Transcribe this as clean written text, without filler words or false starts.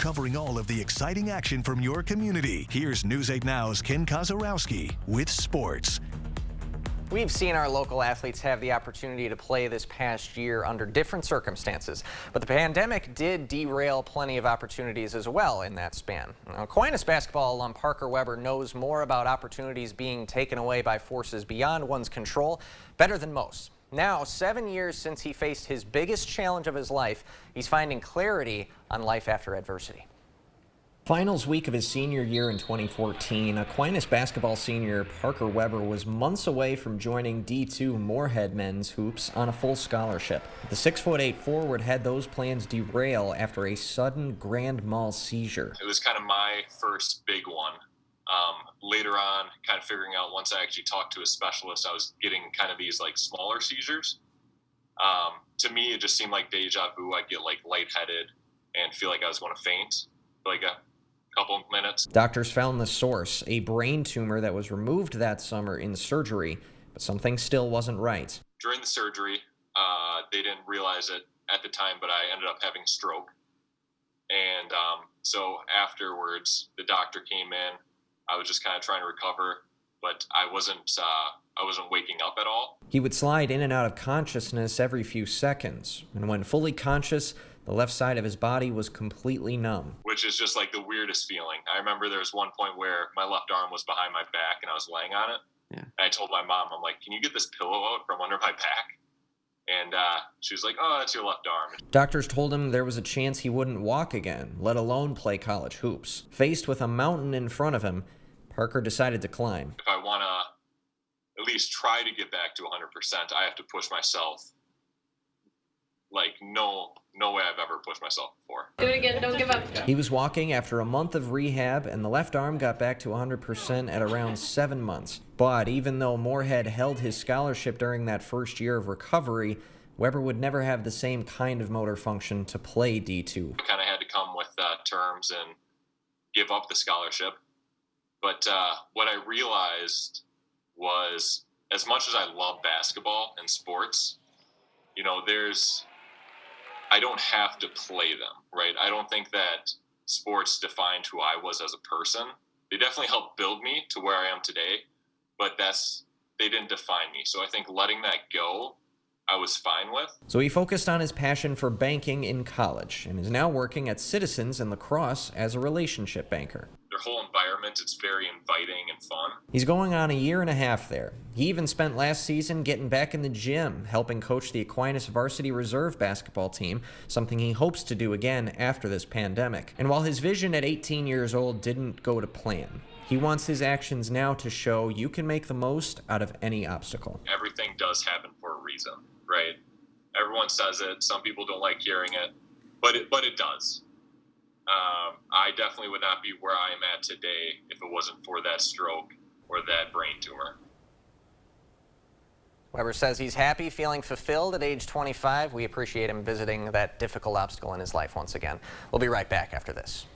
Covering all of the exciting action from your community, here's News 8 Now's Ken Kozarowski with sports. We've seen our local athletes have the opportunity to play this past year under different circumstances, but the pandemic did derail plenty of opportunities as well in that span. Now, Aquinas basketball alum Parker Weber knows more about opportunities being taken away by forces beyond one's control better than most. Now, 7 years since he faced his biggest challenge of his life, he's finding clarity on life after adversity. Finals week of his senior year in 2014, Aquinas basketball senior Parker Weber was months away from joining D2 Moorhead men's hoops on a full scholarship. The 6'8" forward had those plans derail after a sudden grand mal seizure. It was kind of my first big one. Later on, kind of figuring out once I actually talked to a specialist, I was getting kind of these like smaller seizures. To me, it just seemed like deja vu. I'd get like lightheaded and feel like I was going to faint for like a couple of minutes. Doctors found the source, a brain tumor that was removed that summer in surgery, but something still wasn't right. During the surgery, they didn't realize it at the time, but I ended up having a stroke. And so afterwards, the doctor came in. I was just kind of trying to recover, but I wasn't waking up at all. He would slide in and out of consciousness every few seconds, and when fully conscious, the left side of his body was completely numb. Which is just like the weirdest feeling. I remember there was one point where my left arm was behind my back and I was laying on it. Yeah. And I told my mom, I'm like, can you get this pillow out from under my back? And she was like, oh, that's your left arm. Doctors told him there was a chance he wouldn't walk again, let alone play college hoops. Faced with a mountain in front of him, Parker decided to climb. If I want to at least try to get back to 100%, I have to push myself like no way I've ever pushed myself before. Do it again, don't give up. He was walking after a month of rehab, and the left arm got back to 100% at around 7 months. But even though Moorhead held his scholarship during that first year of recovery, Weber would never have the same kind of motor function to play D2. I kind of had to come with terms and give up the scholarship. But what I realized was, as much as I love basketball and sports, you know, I don't have to play them, right? I don't think that sports defined who I was as a person. They definitely helped build me to where I am today, but they didn't define me. So I think letting that go, I was fine with. So he focused on his passion for banking in college and is now working at Citizens in La Crosse as a relationship banker. Their whole environment, it's very inviting and fun. He's going on a year and a half there. He even spent last season getting back in the gym, helping coach the Aquinas varsity reserve basketball team, something he hopes to do again after this pandemic. And while his vision at 18 years old didn't go to plan, he wants his actions now to show you can make the most out of any obstacle. Everything does happen for a reason, right? Everyone says it. Some people don't like hearing it, but it does. I definitely would not be where I am at today if it wasn't for that stroke or that brain tumor. Weber says he's happy, feeling fulfilled at age 25. We appreciate him visiting that difficult obstacle in his life once again. We'll be right back after this.